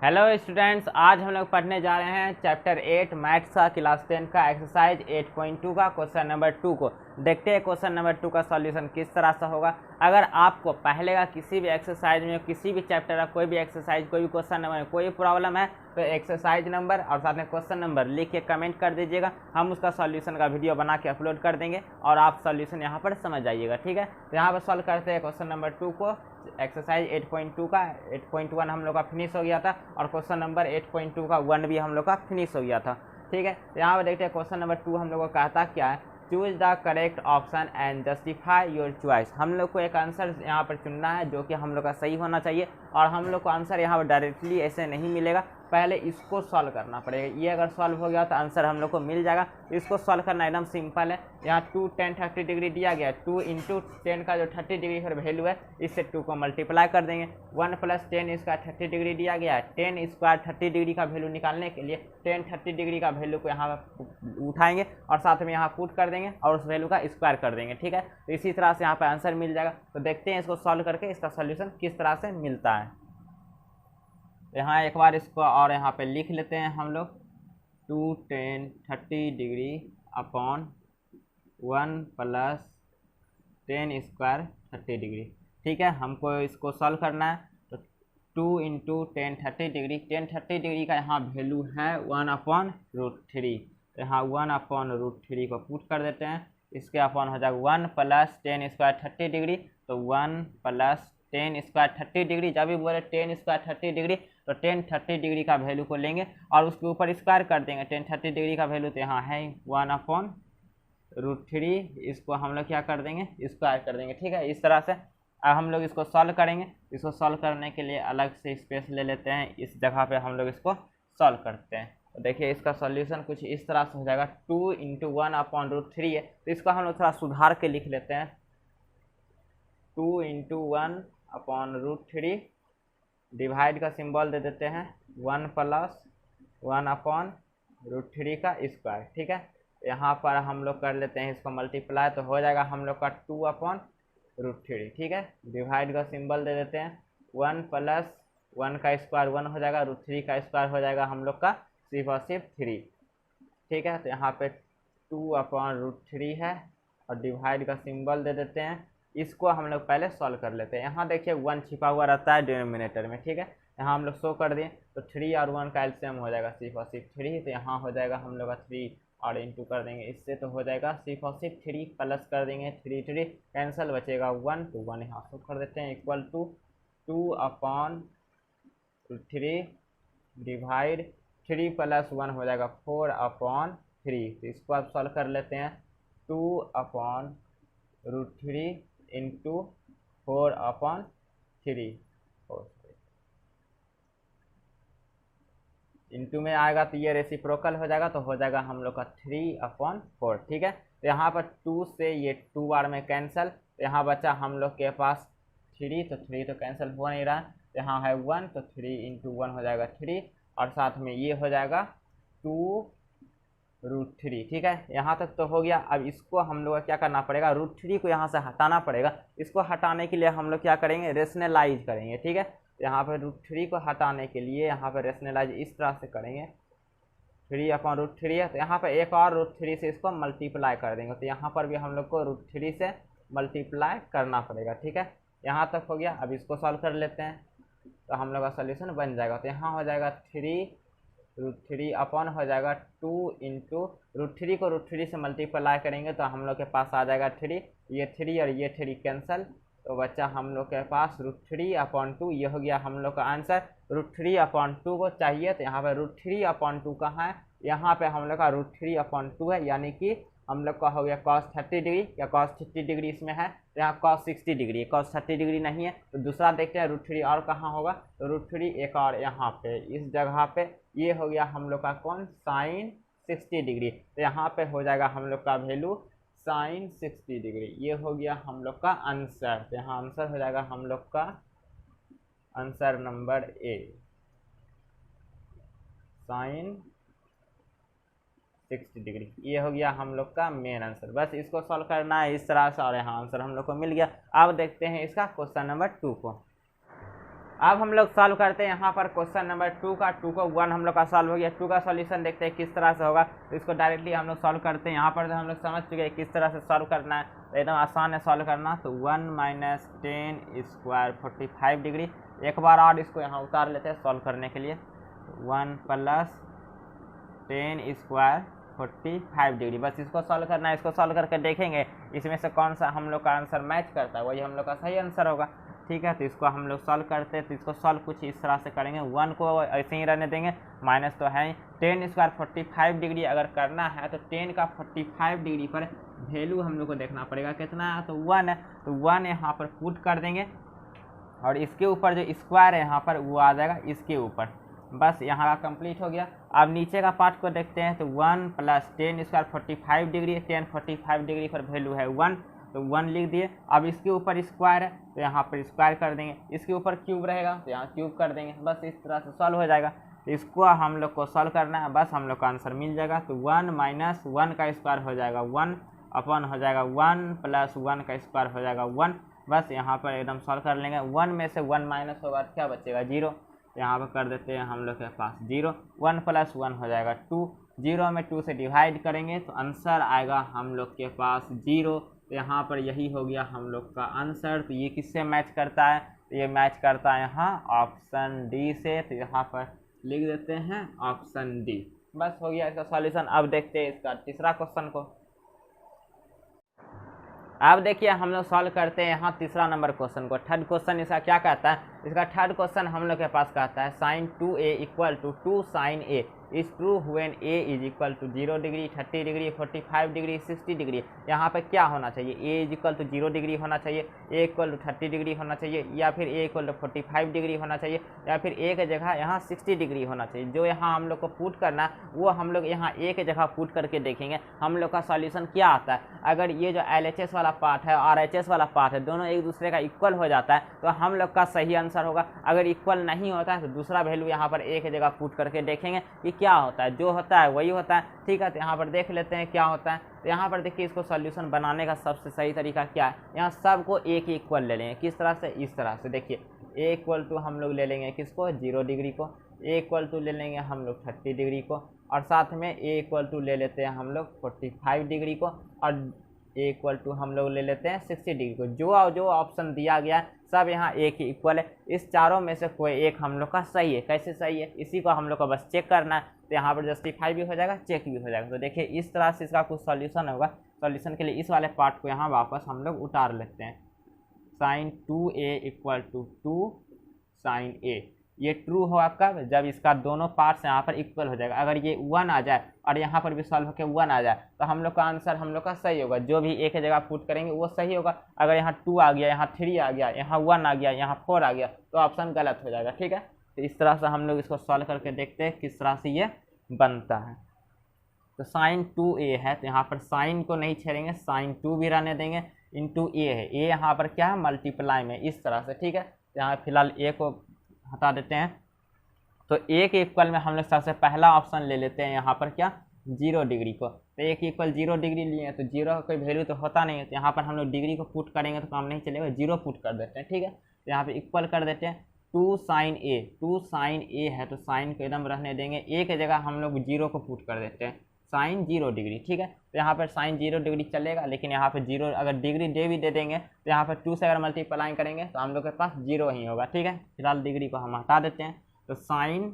Hello students, आज हम लोग पढ़ने जा रहे हैं चैप्टर 8 मैथ्स का क्लास 10 का एक्सरसाइज 8.2 का क्वेश्चन नंबर 2 को। देखते हैं क्वेश्चन नंबर 2 का सॉल्यूशन किस तरह से होगा। अगर आपको पहले का किसी भी एक्सरसाइज में, किसी भी चैप्टर का कोई भी एक्सरसाइज, कोई भी क्वेश्चन नंबर में कोई प्रॉब्लम है तो एक्सरसाइज नंबर और साथ में क्वेश्चन नंबर लिख के कमेंट कर दीजिएगा। हम उसका सॉल्यूशन का वीडियो बना के अपलोड कर देंगे और आप सॉल्यूशन यहाँ पर समझ जाइएगा। ठीक है, तो यहाँ पर सॉल्व करते हैं क्वेश्चन नंबर 2 को। एक्सरसाइज 8.2 का 8.1 हम लोग का फिनिश हो गया था और क्वेश्चन नंबर 8.2 का 1 भी हम लोग का फिनिश हो गया था। ठीक है, यहाँ पर देखते हैं क्वेश्चन नंबर 2 हम लोग को कहता क्या है, choose the correct option and justify your choice. हम लोग को एक आंसर यहाँ पर चुनना है जो कि हम लोग का सही होना चाहिए और हम लोग को आंसर यहाँ पर डायरेक्टली ऐसे नहीं मिलेगा, पहले इसको सॉल्व करना पड़ेगा। ये अगर सॉल्व हो गया तो आंसर हम लोग को मिल जाएगा। इसको सॉल्व करना एकदम सिंपल है। यहाँ 2 10 30 डिग्री दिया गया है, 2 इंटू 10 का जो 30 डिग्री का वैल्यू है इससे 2 को मल्टीप्लाई कर देंगे। 1 + 10 इसका 30 डिग्री दिया गया है। 10 स्क्वायर 30 डिग्री का वैल्यू निकालने के लिए 10 30 डिग्री का वैल्यू को यहाँ उठाएंगे और साथ में यहाँ पुट कर देंगे और उस वैल्यू का स्क्वायर कर देंगे। ठीक है, तो इसी तरह से यहाँ पर आंसर मिल जाएगा। तो देखते हैं इसको सॉल्व करके इसका सोल्यूशन किस तरह से मिलता है। यहाँ एक बार इसको और यहाँ पे लिख लेते हैं हम लोग। 2 10 30 डिग्री अपॉन 1 + 10 स्क्वायर 30 डिग्री। ठीक है, हमको इसको सॉल्व करना है। तो 2 इंटू 10 30 डिग्री, 10 30 डिग्री का यहाँ वैल्यू है 1/√3। यहाँ 1/√3 को पुट कर देते हैं। इसके अपॉन हो जाएगा 1 + 10 स्क्वायर 30 डिग्री। तो 1 + 10 स्क्वायर 30 डिग्री, जब भी बोले 10 स्क्वायर 30 डिग्री तो 10 30 डिग्री का वैल्यू को लेंगे और उसके ऊपर स्क्वायर कर देंगे। 10 30 डिग्री का वैल्यू तो यहाँ है 1/√3। इसको हम लोग क्या कर देंगे, स्क्वायर कर देंगे। ठीक है, इस तरह से अब हम लोग इसको सॉल्व करेंगे। इसको सॉल्व करने के लिए अलग से स्पेस ले लेते हैं, इस जगह पे हम लोग इसको सॉल्व करते हैं। तो देखिए इसका सॉल्यूशन कुछ इस तरह से हो जाएगा। 2 इंटू 1/√3 है, तो इसको हम लोग थोड़ा सुधार के लिख लेते हैं। 2 इंटू 1/√3 डिवाइड का सिंबल दे देते हैं 1 + 1/√3 का स्क्वायर। ठीक है, यहाँ पर हम लोग कर लेते हैं इसको मल्टीप्लाई, तो हो जाएगा हम लोग का 2/√3। ठीक है, डिवाइड का सिंबल दे देते हैं। 1 + 1 का स्क्वायर 1 हो जाएगा, √3 का स्क्वायर हो जाएगा हम लोग का सिर्फ और सिर्फ 3। ठीक है, तो यहाँ पे 2/√3 है और डिवाइड का सिंबल दे देते हैं। इसको हम लोग पहले सॉल्व कर लेते हैं। यहाँ देखिए 1 छिपा हुआ रहता है डिनोमिनेटर में। ठीक है, यहाँ हम लोग शो कर दिए तो 3 और 1 का एलसीएम हो जाएगा सिर्फ और सिर्फ 3। तो यहाँ हो जाएगा हम लोग का 3 और इंटू कर देंगे इससे, तो हो जाएगा सिर्फ और सिर्फ 3 प्लस कर देंगे 3 3 कैंसिल, बचेगा 1। तो 1 यहाँ शो कर देते हैं इक्वल टू 2/3 डिवाइड 3 + 1 हो जाएगा 4/3। तो इसको आप सॉल्व कर लेते हैं। 2/√3 इंटू 4/3 इंटू में आएगा तो ये रेसिप्रोकल हो जाएगा, तो हो जाएगा हम लोग का 3/4। ठीक है, तो यहाँ पर 2 से ये 2 बार में कैंसिल, तो यहाँ बचा हम लोग के पास 3, तो 3 तो कैंसिल हो नहीं रहा। तो यहाँ है 1, तो 3 इंटू 1 हो जाएगा 3 और साथ में ये हो जाएगा 2√3। ठीक है, यहाँ तक तो हो गया। अब इसको हम लोग क्या करना पड़ेगा, √3 को यहाँ से हटाना पड़ेगा। इसको हटाने के लिए हम लोग क्या करेंगे, रेशनलाइज करेंगे। ठीक है, यहाँ पर √3 को हटाने के लिए यहाँ पर रेशनलाइज इस तरह से करेंगे। 3/√3 है, तो यहाँ पर एक और √3 से इसको मल्टीप्लाई कर देंगे। तो यहाँ पर भी हम लोग को √3 से मल्टीप्लाई करना पड़ेगा। ठीक है, यहाँ तक हो गया। अब इसको सॉल्व कर लेते हैं तो हम लोग का सोल्यूशन बन जाएगा। तो यहाँ हो जाएगा 3√3 अपॉन हो जाएगा 2 इंटू √3 को √3 से मल्टीप्लाई करेंगे तो हम लोग के पास आ जाएगा 3। ये 3 और ये 3 कैंसिल, तो बच्चा हम लोग के पास √3/2। ये हो गया हम लोग का आंसर। √3/2 को चाहिए, तो यहाँ पर √3/2 कहाँ है, यहाँ पे हम लोग का √3/2 है, यानी कि हम लोग का हो गया cos 30 डिग्री या cos 60 डिग्री इसमें है, तो यहाँ cos 60 डिग्री है, cos 30 डिग्री नहीं है। तो दूसरा देखते हैं √3 और कहाँ होगा, तो √3 एक और यहाँ पे इस जगह पे ये हो गया हम लोग का कौन, sin 60 डिग्री। तो यहाँ पे हो जाएगा हम लोग का वैल्यू sin 60 डिग्री। ये हो गया हम लोग का आंसर। तो यहाँ आंसर हो जाएगा हम लोग का answer number A, sin 60 degree. ये हो गया हम लोग का मेन आंसर। बस इसको सॉल्व करना है इस तरह से और यहाँ आंसर हम लोग को मिल गया। अब देखते हैं इसका क्वेश्चन नंबर 2 को। अब हम लोग सॉल्व करते हैं यहाँ पर क्वेश्चन नंबर 2 का। 2 को 1 हम लोग का सॉल्व हो गया। 2 का सॉल्यूशन देखते हैं किस तरह से होगा। तो इसको डायरेक्टली हम लोग सॉल्व करते हैं। यहाँ पर तो हम लोग समझ चुके हैं किस तरह से सॉल्व करना है, तो एकदम आसान है सॉल्व करना। तो 1 माइनस 10 स्क्वायर 45 डिग्री। एक बार और इसको यहाँ उतार लेते हैं सॉल्व करने के लिए। 1 प्लस 10 स्क्वायर 45 डिग्री, बस इसको सॉल्व करना है। इसको सॉल्व करके देखेंगे इसमें से कौन सा हम लोग का आंसर मैच करता है, वही हम लोग का सही आंसर होगा। ठीक है, तो इसको हम लोग सॉल्व करते हैं। तो इसको सॉल्व कुछ इस तरह से करेंगे। 1 को ऐसे ही रहने देंगे, माइनस तो है ही। 10 स्क्वायर 45 डिग्री अगर करना है तो 10 का 45 डिग्री पर वैल्यू हम लोग को देखना पड़ेगा कितना है, तो 1 है। तो 1 यहाँ पर पुट कर देंगे और इसके ऊपर जो स्क्वायर है यहाँ पर वो आ जाएगा इसके ऊपर। बस यहाँ का कंप्लीट हो गया। अब नीचे का पार्ट को देखते हैं। तो 1 प्लस 10 स्क्वायर 45 डिग्री, 10 45 डिग्री पर वैल्यू है 1, तो 1 लिख दिए। अब इसके ऊपर स्क्वायर है तो यहाँ पर स्क्वायर कर देंगे। इसके ऊपर क्यूब रहेगा तो यहाँ क्यूब कर देंगे। बस इस तरह से सॉल्व हो जाएगा। तो इसको हम लोग को सॉल्व करना है, बस हम लोग का आंसर मिल जाएगा। तो 1 माइनस 1 का स्क्वायर हो जाएगा 1 अपन हो जाएगा 1 प्लस 1 का स्क्वायर हो जाएगा 1। बस यहाँ पर एकदम सॉल्व कर लेंगे। 1 में से 1 माइनस होगा क्या बचेगा 0, यहाँ पर कर देते हैं हम लोग के पास 0। 1 प्लस 1 हो जाएगा 2, 0 में 2 से डिवाइड करेंगे तो आंसर आएगा हम लोग के पास 0। तो यहाँ पर यही हो गया हम लोग का आंसर। तो ये किससे मैच करता है, तो ये मैच करता है यहाँ ऑप्शन डी से। तो यहाँ पर लिख देते हैं ऑप्शन डी। बस हो गया इसका सॉल्यूशन। अब देखते हैं इसका तीसरा क्वेश्चन को। अब देखिए हम लोग सॉल्व करते हैं यहाँ तीसरा नंबर क्वेश्चन को। थर्ड क्वेश्चन इसका क्या कहता है, इसका थर्ड क्वेश्चन हम लोग के पास कहता है sine 2a equal to 2 sine a is true when a is equal to 0 degree 30 degree 45 degree 60 degree. यहाँ पे क्या होना चाहिए, a is equal to 0 degree होना चाहिए, a इक्वल टू 30 डिग्री होना चाहिए, या फिर a इक्वल टू 45 डिग्री होना चाहिए, या फिर a की जगह यहाँ 60 डिग्री होना चाहिए। जो यहाँ हम लोग को पुट करना वो हम लोग यहाँ a की जगह पुट करके देखेंगे हम लोग का सॉल्यूशन क्या आता है। अगर ये जो LHS वाला पार्ट है और RHS वाला पार्ट है दोनों एक दूसरे का इक्वल हो जाता है तो हम लोग का सही आंसर होगा। अगर इक्वल नहीं होता है तो दूसरा वैल्यू यहाँ पर एक जगह पुट करके देखेंगे कि क्या होता है, जो होता है वही होता है। ठीक है, तो यहाँ पर देख लेते हैं क्या होता है। तो यहाँ पर देखिए इसको सॉल्यूशन बनाने का सबसे सही तरीका क्या है, यहाँ सबको एक ही इक्वल ले लेंगे। किस तरह से, इस तरह से देखिए a इक्वल टू हम लोग ले लेंगे किसको 0 डिग्री को, a इक्वल टू ले लेंगे हम लोग 30 डिग्री को, और साथ में a इक्वल टू ले लेते हैं हम लोग 45 डिग्री को, और a इक्वल टू हम लोग ले लेते हैं 60 डिग्री को। जो ऑप्शन दिया गया है सब यहाँ एक ही इक्वल है। इस चारों में से कोई एक हम लोग का सही है। कैसे सही है, इसी को हम लोग को बस चेक करना है। तो यहाँ पर जस्टिफाई भी हो जाएगा, चेक भी हो जाएगा। तो देखिए इस तरह से इसका कुछ सॉल्यूशन होगा। सॉल्यूशन के लिए इस वाले पार्ट को यहाँ वापस हम लोग उतार लेते हैं। Sine 2a equal to 2 sine a, ये ट्रू होगा कब, जब इसका दोनों पार्ट्स यहाँ पर इक्वल हो जाएगा। अगर ये 1 आ जाए और यहाँ पर भी सॉल्व होकर 1 आ जाए तो हम लोग का आंसर हम लोग का सही होगा। जो भी एक जगह पुट करेंगे वो सही होगा। अगर यहाँ 2 आ गया, यहाँ 3 आ गया, यहाँ 1 आ गया, यहाँ 4 आ गया तो ऑप्शन गलत हो जाएगा। ठीक है, तो इस तरह से हम लोग इसको सॉल्व करके देखते हैं किस तरह से ये बनता है। तो साइन 2a है तो यहाँ पर साइन को नहीं छेड़ेंगे, साइन 2 भी रहने देंगे, इंटू a है। a यहाँ पर क्या है, मल्टीप्लाई में, इस तरह से। ठीक है, तो यहाँ फिलहाल a को हटा देते हैं। तो a के इक्वल में हम लोग सबसे पहला ऑप्शन ले लेते हैं यहाँ पर क्या 0 डिग्री को। तो a के इक्वल 0 डिग्री लिए तो 0 का कोई वैल्यू तो होता नहीं है, तो यहाँ पर हम लोग डिग्री को पुट करेंगे तो काम नहीं चलेगा, 0 पुट कर देते हैं। ठीक है, तो यहाँ पे इक्वल कर देते हैं 2 साइन a, 2 साइन a है तो साइन को एकदम रहने देंगे, a की जगह हम लोग 0 को पुट कर देते हैं, साइन 0 डिग्री। ठीक है, तो यहाँ पर साइन 0 डिग्री चलेगा, लेकिन यहाँ पर 0 अगर डिग्री भी दे देंगे तो यहाँ पर 2 से अगर मल्टीप्लाई करेंगे तो हम लोग के पास 0 ही होगा। ठीक है, फिलहाल डिग्री को हम हटा देते हैं। तो साइन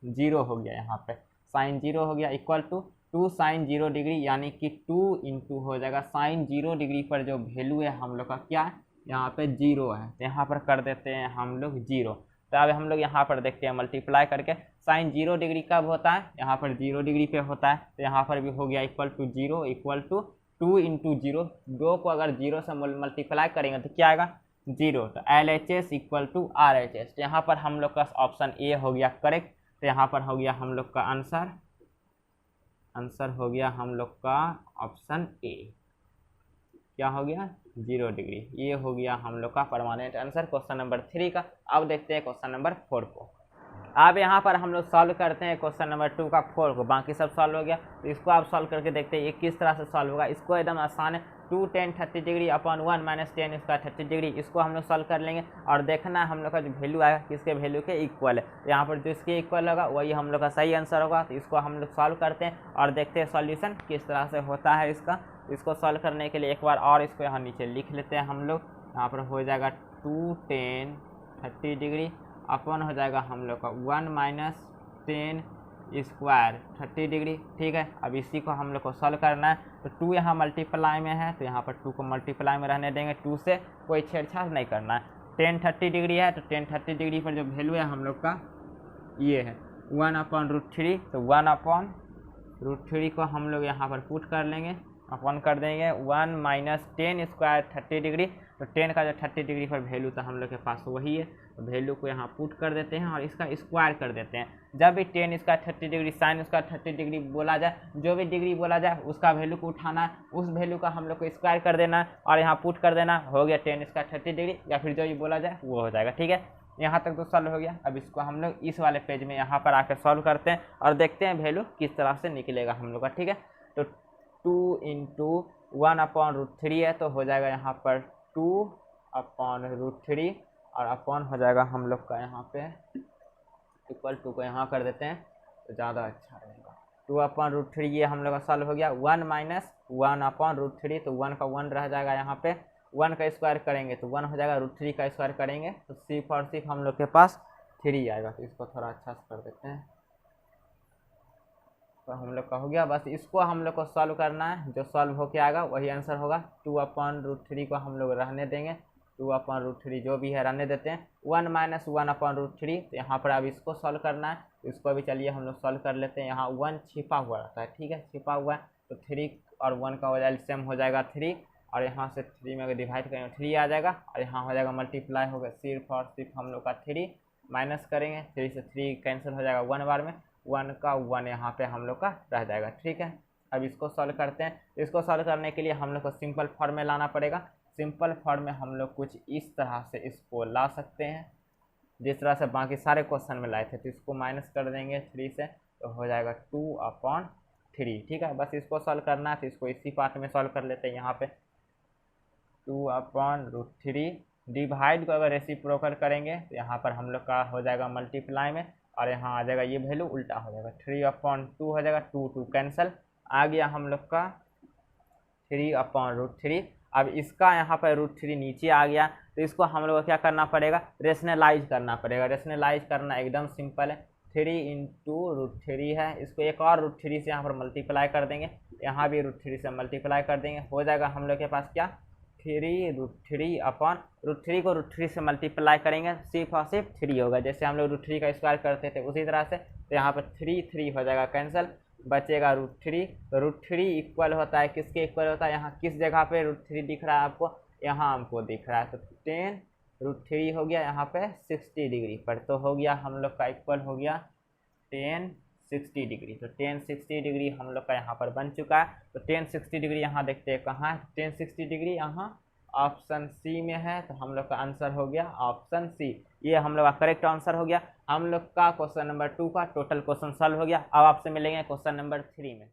0 हो गया, यहाँ पे साइन 0 हो गया इक्वल टू 2 साइन 0 डिग्री, यानी कि 2 इंटू हो जाएगा साइन 0 डिग्री पर जो वैल्यू है हम लोग का क्या है, यहाँ पे 0 है। तो यहाँ पर कर देते हैं हम लोग 0। तो अब हम लोग यहाँ पर देखते हैं मल्टीप्लाई करके साइन 0 डिग्री कब होता है, यहाँ पर 0 डिग्री पे होता है। तो यहाँ पर भी हो गया equal to 0 equal to 2 into 0, 2 को अगर 0 से मल्टीप्लाई करेंगे तो क्या आएगा 0। तो LHS इक्वल टू RHS। तो यहाँ पर हम लोग का ऑप्शन ए हो गया करेक्ट। तो यहाँ पर हो गया हम लोग का आंसर हो गया हम लोग का ऑप्शन ए। क्या हो गया 0 डिग्री, ये हो गया हम लोग का परमानेंट आंसर क्वेश्चन नंबर 3 का। अब देखते हैं क्वेश्चन नंबर 4 को। अब यहाँ पर हम लोग सॉल्व करते हैं क्वेश्चन नंबर 2 का 4 को। बाकी सब सॉल्व हो गया, तो इसको आप सॉल्व करके देखते हैं ये किस तरह से सॉल्व होगा। इसको एकदम आसान है, 2 tan 30 degree upon 1 minus ten square 30 degree, इसको हम लोग सॉल्व कर लेंगे और देखना है हम लोग का जो वैल्यू आएगा किसके वैल्यू के इक्वल है। तो यहाँ पर जो इसके इक्वल होगा वही हम लोग का सही आंसर होगा। तो इसको हम लोग सॉल्व करते हैं और देखते हैं सॉल्यूशन किस तरह से होता है इसका। इसको सॉल्व करने के लिए एक बार और इसको यहाँ नीचे लिख लेते हैं हम लोग। यहाँ पर हो जाएगा 2 tan 30 डिग्री अपॉन हो जाएगा हम लोग का 1 माइनस टेन स्क्वायर 30 डिग्री। ठीक है, अब इसी को हम लोग को सॉल्व करना है। तो 2 यहाँ मल्टीप्लाई में है तो यहाँ पर 2 को मल्टीप्लाई में रहने देंगे, 2 से कोई छेड़छाड़ नहीं करना है। tan 30 डिग्री है तो tan 30 डिग्री पर जो वैल्यू है हम लोग का ये है 1/√3। तो 1/√3 को हम लोग यहाँ पर पुट कर लेंगे, अपन कर देंगे 1 माइनस टेन स्क्वायर 30 डिग्री। तो 10 का जो 30 डिग्री पर वैल्यू था हम लोग के पास वही है, तो वैल्यू को यहाँ पुट कर देते हैं और इसका स्क्वायर कर देते हैं। जब भी 10 square 30 degree sine square 30 degree बोला जाए, जो भी डिग्री बोला जाए उसका वैल्यू को उठाना है, उस वैल्यू का हम लोग को स्क्वायर कर देना है और यहाँ पुट कर देना। हो गया 10 स्क्वायर 30 डिग्री, या फिर जो भी बोला जाए वो हो जाएगा। ठीक है, यहाँ तक तो सॉल्व हो गया। अब इसको हम लोग इस वाले पेज में यहाँ पर आकर सॉल्व करते हैं और देखते हैं वैल्यू किस तरह से निकलेगा हम लोग का। ठीक है, तो 2 × 1/√3 है तो हो जाएगा यहाँ पर 2/√3 और अपॉन हो जाएगा हम लोग का यहाँ पे इक्वल टू को यहाँ कर देते हैं तो ज़्यादा अच्छा रहेगा। 2/√3 ये हम लोग का सॉल्व हो गया। 1 माइनस 1/√3 तो 1 का 1 रह जाएगा, यहाँ पे 1 का स्क्वायर करेंगे तो 1 हो जाएगा, √3 का स्क्वायर करेंगे तो सिर्फ और सिर्फ हम लोग के पास 3 आएगा। तो इसको थोड़ा अच्छा से कर देते हैं तो हम लोग का हो गया। बस इसको हम लोग को सॉल्व करना है, जो सॉल्व होके आएगा वही आंसर होगा। 2/√3 को हम लोग रहने देंगे, 2/√3 जो भी है रहने देते हैं। 1 माइनस 1/√3 तो यहाँ पर अब इसको सॉल्व करना है, इसको भी चलिए हम लोग सॉल्व कर लेते हैं। यहाँ 1 छिपा हुआ रहता है, ठीक है, छिपा हुआ है तो 3 और 1 का एलसीएम हो जाएगा 3 और यहाँ से 3 में अगर डिवाइड करेंगे 3 आ जाएगा और यहाँ हो जाएगा मल्टीप्लाई होगा सिर्फ और सिर्फ हम लोग का 3 माइनस करेंगे, 3 से 3 कैंसिल हो जाएगा 1 बार में, 1 का 1 यहाँ पे हम लोग का रह जाएगा। ठीक है, अब इसको सॉल्व करते हैं। इसको सॉल्व करने के लिए हम लोग को सिंपल फॉर्म में लाना पड़ेगा। सिंपल फॉर्म में हम लोग कुछ इस तरह से इसको ला सकते हैं जिस तरह से बाकी सारे क्वेश्चन में लाए थे। तो इसको माइनस कर देंगे 3 से तो हो जाएगा 2/3। ठीक है, बस इसको सॉल्व करना है तो इसको इसी पार्ट में सॉल्व कर लेते हैं। यहाँ पे 2/√3 डिवाइड को अगर रेसिप्रोकल करेंगे तो यहाँ पर हम लोग का हो जाएगा मल्टीप्लाई में और यहाँ आ जाएगा ये वैल्यू उल्टा हो जाएगा, 3/2 हो जाएगा, 2 कैंसिल आ गया हम लोग का 3/√3। अब इसका यहाँ पर √3 नीचे आ गया तो इसको हम लोग को क्या करना पड़ेगा, रेशनलाइज करना पड़ेगा। रेशनलाइज करना एकदम सिंपल है, 3 × √3 है, इसको एक और √3 से यहाँ पर मल्टीप्लाई कर देंगे, यहाँ भी √3 से मल्टीप्लाई कर देंगे, हो जाएगा हम लोग के पास क्या 3√3 को √3 से मल्टीप्लाई करेंगे सिर्फ और सिर्फ 3 होगा। जैसे हम लोग √3 का स्क्वायर करते थे उसी तरह से, तो यहाँ पर 3 हो जाएगा कैंसिल, बचेगा √3। तो √3 इक्वल होता है किसके इक्वल होता है, यहाँ किस जगह पे √3 दिख रहा है आपको, यहाँ हमको दिख रहा है। तो 10√3 हो गया यहाँ पे 60 डिग्री पर, तो हो गया हम लोग का इक्वल हो गया 1060 डिग्री। तो 1060 डिग्री हम लोग का यहाँ पर बन चुका है। तो 1060 डिग्री यहाँ देखते हैं कहाँ है, 1060 डिग्री यहाँ ऑप्शन सी में है। तो हम लोग का आंसर हो गया ऑप्शन सी, ये हम लोग का करेक्ट आंसर हो गया। हम लोग का क्वेश्चन नंबर 2 का टोटल क्वेश्चन सॉल्व हो गया। अब आपसे मिलेंगे क्वेश्चन नंबर 3 में।